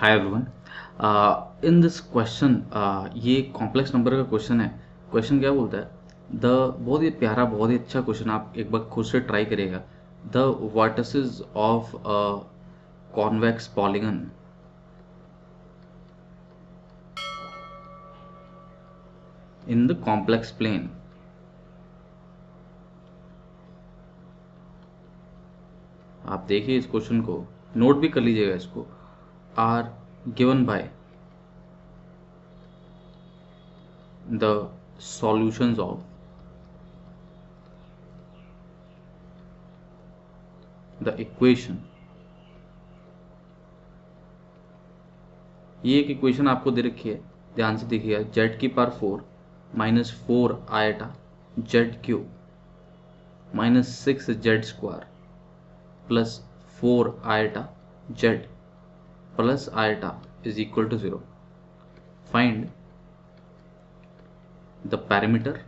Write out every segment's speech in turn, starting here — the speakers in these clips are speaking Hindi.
Hi everyone. In this question, ये कॉम्प्लेक्स नंबर का क्वेश्चन है। क्वेश्चन क्या बोलता है, द बहुत ही प्यारा, बहुत ही अच्छा क्वेश्चन, आप एक बार खुद से ट्राई करिएगा। The vertices of a convex polygon in the complex plane आप देखिए इस क्वेश्चन को, नोट भी कर लीजिएगा इसको। Are given by the solutions of the equation. ये एक इक्वेशन आपको दे रखी है, ध्यान से देखिएगा। जेड की power 4 minus 4 iota Z cube minus 6 Z square plus 4 iota Z plus iota is equal to 0। Find the parameter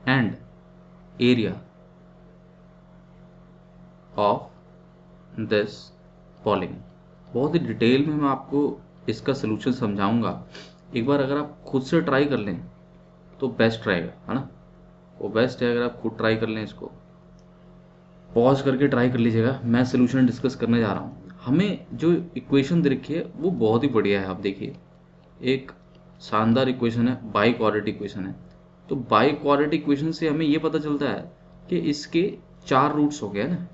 and area of this polygon. बहुत ही डिटेल में मैं आपको इसका सोल्यूशन समझाऊंगा। एक बार अगर आप खुद से ट्राई कर लें तो बेस्ट रहेगा, है ना। वो बेस्ट है अगर आप खुद ट्राई कर लें। इसको पॉज करके ट्राई कर लीजिएगा, मैं सोल्यूशन डिस्कस करने जा रहा हूँ। हमें जो इक्वेशन दे रखी है वो बहुत ही बढ़िया है। आप देखिए, एक शानदार इक्वेशन है, बाई क्वाड्रेटिक इक्वेशन है। तो बाई क्वाड्रेटिक इक्वेशन से हमें ये पता चलता है कि इसके 4 रूट्स हो गए ना,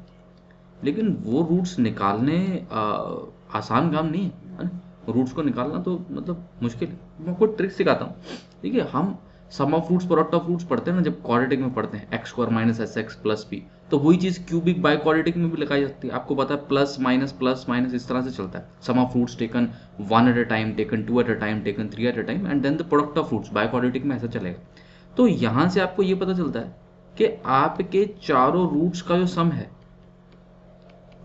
लेकिन वो रूट्स निकालने आसान काम नहीं है ना। रूट्स को निकालना तो मतलब मुश्किल है। मैं आपको ट्रिक सिखाता हूँ। देखिए, हम sum of roots product of roots पढ़ते हैं ना, जब क्वाड्रेटिक में पढ़ते हैं, x square minus s x plus b, तो वही चीज़ क्यूबिक बाय क्वाड्रेटिक में भी लगाई जाती है। आपको पता है प्लस माइनस इस तरह से चलता है। Sum of roots taken 1 at a time, taken 2 at a time, taken 3 at a time and then the product of roots by quadratic में ऐसा चलेगा। तो यहाँ से आपको ये पता चलता है कि आपके चारों रूट्स का जो सम है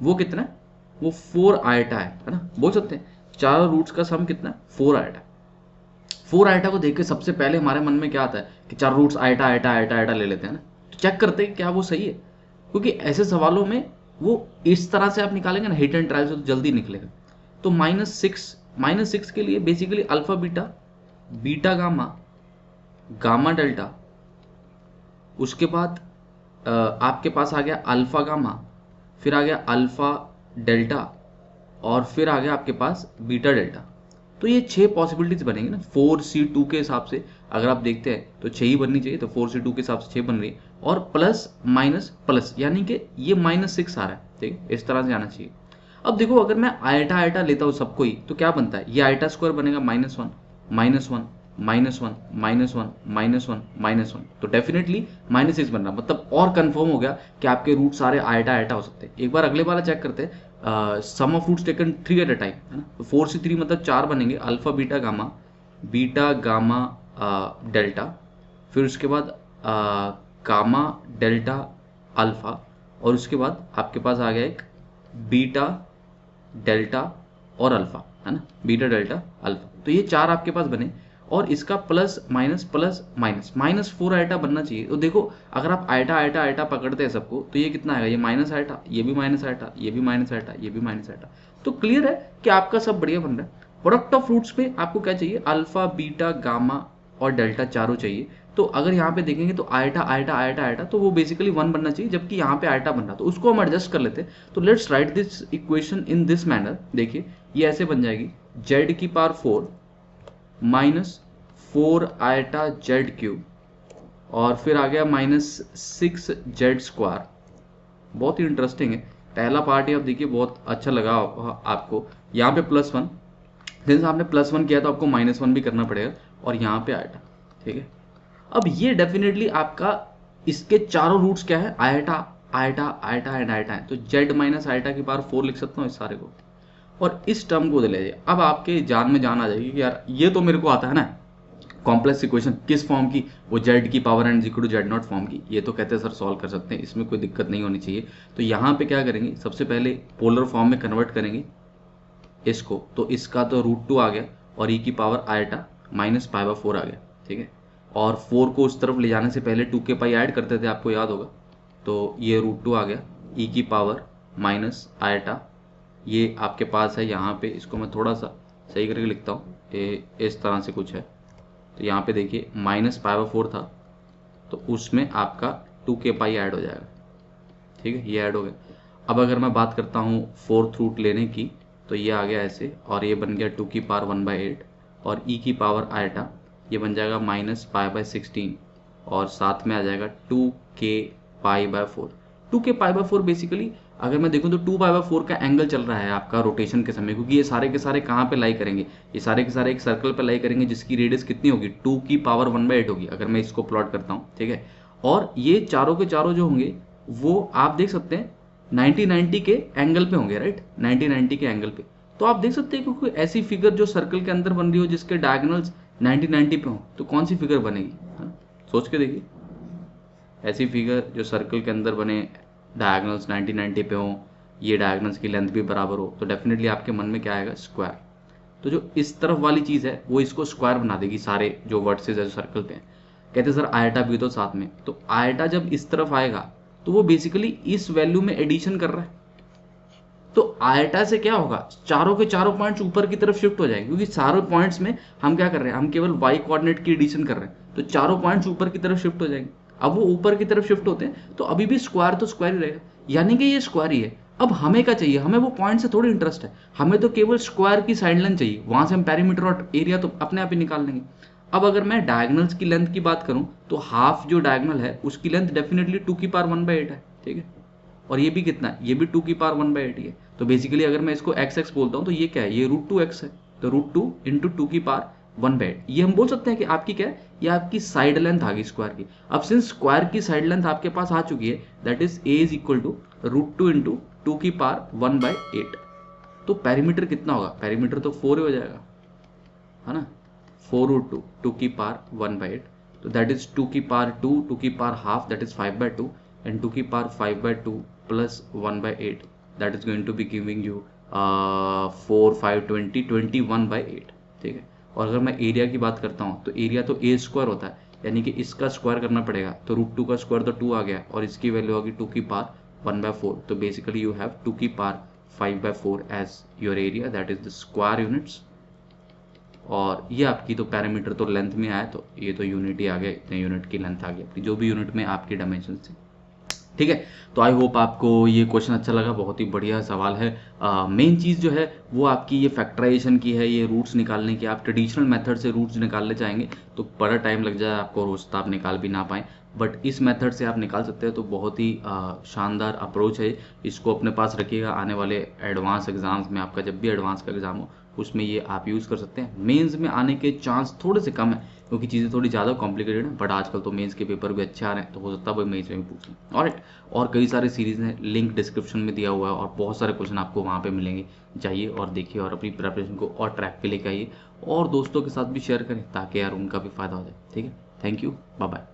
वो कितना है, वो 4 आयटा है ना। बोल सकते हैं चारों रूट्स का सम कितना है, 4 आयटा। 4 आयटा को देख के सबसे पहले हमारे मन में क्या आता है कि चार roots iota iota iota iota ले लेते हैं ना। तो चेक करते हैं क्या वो सही है, क्योंकि ऐसे सवालों में वो इस तरह से आप निकालेंगे ना हिट एंड ट्रायल से, तो जल्दी निकलेगा। तो माइनस सिक्स के लिए basically alpha beta, beta gamma, gamma delta, उसके बाद आपके पास आ गया अल्फा गामा, फिर आ गया अल्फा डेल्टा, और फिर आ गया आपके पास बीटा डेल्टा। तो ये 6 पॉसिबिलिटीज बनेंगी ना 4C2 के हिसाब से। अगर आप देखते हैं तो 6 ही बननी चाहिए, तो 4C2 के हिसाब से 6 बन रही है। और प्लस माइनस प्लस, यानी कि ये -6 आ रहा है, ठीक है, इस तरह से आना चाहिए। अब देखो, अगर मैं आयटा आयटा लेता हूँ सबको ही, तो क्या बनता है, ये आयटा स्क्वायर बनेगा -1 -1 -1 -1 -1 -1, तो डेफिनेटली -6 बन रहा। मतलब और कंफर्म हो गया कि आपके रूट सारे आयटा आयटा हो सकते हैं। एक बार अगले वाला चेक करते हैं, sum of roots taken 3 at a time, है ना। तो 4 से 3 मतलब 4 बनेंगे, अल्फा बीटा गामा डेल्टा, फिर उसके बाद गामा डेल्टा अल्फा, और उसके बाद आपके पास आ गया एक बीटा डेल्टा और अल्फा, है ना, बीटा डेल्टा अल्फा। तो ये 4 आपके पास बने, और इसका प्लस माइनस -4 आयटा बनना चाहिए। तो देखो, अगर आप आयटा आयटा आयटा पकड़ते हैं सबको, तो ये कितना आएगा, ये माइनस आयटा, ये भी माइनस आयटा, ये भी माइनस आयटा, ये भी माइनस आयटा। तो क्लियर है कि आपका सब बढ़िया बन रहा है। प्रोडक्ट ऑफ रूट्स पे आपको क्या चाहिए, अल्फा बीटा गामा और डेल्टा चारों चाहिए। तो अगर यहाँ पे देखेंगे तो आयटा आयटा आयटा आयटा, तो वो बेसिकली 1 बनना चाहिए, जबकि यहाँ पे आयटा बन रहा, तो उसको हम एडजस्ट कर लेते हैं। तो let's write this equation in this manner. देखिए, ये ऐसे बन जाएगी, जेड की power 4 minus 4 iota Z cube, और फिर आ गया -6 जेड स्क्वायर। बहुत ही इंटरेस्टिंग है। पहला पार्ट ही आप देखिए, बहुत अच्छा लगा आपको। यहाँ पे +1, जैसे आपने +1 किया तो आपको -1 भी करना पड़ेगा, और यहाँ पे आयटा, ठीक है। अब ये डेफिनेटली आपका, इसके चारों रूट्स क्या है, eta iota eta and eta है। तो जेड माइनस आयटा की पावर 4 लिख सकता हूँ इस सारे को, और इस टर्म को ले लीजिए। अब आपके जान में जान आ जाएगी कि यार ये तो मेरे को आता है ना, कॉम्प्लेक्स इक्वेशन किस फॉर्म की, वो जेड की power and equal to Z naught form की। ये तो कहते हैं सर सॉल्व कर सकते हैं, इसमें कोई दिक्कत नहीं होनी चाहिए। तो यहाँ पे क्या करेंगे, सबसे पहले पोलर फॉर्म में कन्वर्ट करेंगे इसको। तो इसका तो √2 आ गया, और ई की पावर आयटा माइनस π/4 आ गया, ठीक है। और 4 को उस तरफ ले जाने से पहले 2 के पाई ऐड करते थे, आपको याद होगा। तो ये √2 आ गया, ई की पावर माइनस आयटा, ये आपके पास है यहाँ पे, इसको मैं थोड़ा सा सही करके लिखता हूँ, इस तरह से कुछ है। तो यहाँ पे देखिए माइनस पाई/4 था, तो उसमें आपका 2k पाई ऐड हो जाएगा, ठीक है, ये ऐड हो गया। अब अगर मैं बात करता हूँ फोर्थ रूट लेने की, तो ये आ गया ऐसे, और ये बन गया 2 की पावर 1/8, और e की पावर आयटा ये बन जाएगा माइनस पाई/16, और साथ में आ जाएगा 2k पाई/4। 2k पाई/4 बेसिकली अगर मैं देखूं तो 2 पाई/4 का एंगल चल रहा है आपका रोटेशन के समय, क्योंकि ये सारे के सारे कहाँ पे लाई करेंगे, ये सारे के सारे एक सर्कल पे लाई करेंगे जिसकी रेडियस कितनी होगी, 2 की पावर 1/8 होगी, अगर मैं इसको प्लॉट करता हूँ, ठीक है। और ये चारों के चारों जो होंगे वो आप देख सकते हैं 90 के एंगल पे होंगे, राइट, 90 के एंगल पे। तो आप देख सकते हैं कि कोई ऐसी फिगर जो सर्कल के अंदर बन रही हो जिसके डायगोनल्स 90 पे हो, तो कौन सी फिगर बनेगी, हाँ? सोच के देखिए, ऐसी फिगर जो सर्कल के अंदर बने, डायगोनल्स 90 पे हो, ये डायगोनल्स की लेंथ भी बराबर हो, तो डेफिनेटली आपके मन में क्या आएगा, स्क्वायर। तो जो इस तरफ वाली चीज़ है वो इसको स्क्वायर बना देगी, सारे जो वर्टिसेस है जो सर्कल पे हैं। कहते सर आयटा भी तो साथ में, तो आयटा जब इस तरफ आएगा तो वो बेसिकली इस वैल्यू में एडिशन कर रहा है, तो आयटा से क्या होगा, चारों के चारों पॉइंट्स ऊपर की तरफ शिफ्ट हो जाएंगे, क्योंकि सारों पॉइंट्स में हम क्या कर रहे हैं, हम केवल वाई कोऑर्डिनेट की एडिशन कर रहे हैं, तो चारों पॉइंट्स ऊपर की तरफ शिफ्ट हो जाएंगे। अब वो ऊपर की तरफ शिफ्ट होते हैं तो अभी भी स्क्वायर तो स्क्वायर ही रहेगा, यानी कि ये स्क्वायर ही है। अब हमें क्या चाहिए, हमें वो पॉइंट से थोड़ी इंटरेस्ट है, हमें तो केवल स्क्वायर की साइड लेंथ चाहिए, वहां से हम पेरीमीटर और एरिया तो अपने आप ही निकाल लेंगे। अब अगर मैं डायगोनल्स की लेंथ की बात करूं तो हाफ जो डायगोनल है उसकी लेंथ डेफिनेटली 2 की पावर 1/8 है, ठीक है, और ये भी कितना है, ये भी 2 की पावर 1/8 ही है। तो बेसिकली अगर मैं इसको x बोलता हूँ तो ये क्या है, ये √2x है, तो √2 इंटू 2 की पावर 1/8, ये हम बोल सकते हैं कि आपकी क्या है, ये आपकी साइड लेंथ आ गई स्क्वायर की। अब सिंस स्क्वायर की साइड लेंथ आपके पास आ चुकी है, that is a is equal to √2 into 2 की पावर 1/8। तो पेरीमीटर कितना होगा, पेरीमीटर तो 4 ही हो जाएगा, है ना, 4√2 2 की पावर 1/8, तो दैट इज 2 की पावर 2 की power half, that is 5/2, and 2 की power 5/2 plus 1/8, that is going to be giving you 4 5 20 21/8, ठीक है। और अगर मैं एरिया की बात करता हूँ तो एरिया तो a स्क्वायर होता है, यानी कि इसका स्क्वायर करना पड़ेगा, तो √2 का स्क्वायर तो 2 आ गया, और इसकी वैल्यू होगी 2 की पावर 1/4, तो बेसिकली यू हैव 2 की power 5/4 as your area, that is the square units. और ये आपकी तो पैरामीटर तो लेंथ में आया, तो ये तो यूनिट ही आ गया, इतने यूनिट की लेंथ आ गई आपकी, जो भी यूनिट में आपकी डायमेंशन थी, ठीक है। तो आई होप आपको ये क्वेश्चन अच्छा लगा, बहुत ही बढ़िया सवाल है। मेन चीज़ जो है वो आपकी ये फैक्टराइजेशन की है, ये रूट्स निकालने की। आप ट्रेडिशनल मेथड से रूट्स निकालने चाहेंगे तो बड़ा टाइम लग जाए आपको, रोज तो आप निकाल भी ना पाएँ, बट इस मेथड से आप निकाल सकते हैं, तो बहुत ही शानदार अप्रोच है। इसको अपने पास रखिएगा, आने वाले एडवांस एग्जाम्स में, आपका जब भी एडवांस का एग्जाम हो उसमें ये आप यूज़ कर सकते हैं। मेंस में आने के चांस थोड़े से कम है क्योंकि चीज़ें थोड़ी ज़्यादा कॉम्प्लिकेटेड हैं, बट आजकल तो मेंस के पेपर भी अच्छे आ रहे हैं, तो हो सकता है वो मेंस में भी पूछ लें। ऑलराइट, और कई सारे सीरीज़ हैं, लिंक डिस्क्रिप्शन में दिया हुआ है, और बहुत सारे क्वेश्चन आपको वहाँ पे मिलेंगे, जाइए और देखिए और अपनी प्रिपरेशन को और ट्रैक पे लेके आइए, और दोस्तों के साथ भी शेयर करें ताकि यार उनका भी फ़ायदा हो जाए, ठीक है। Thank you, bye bye.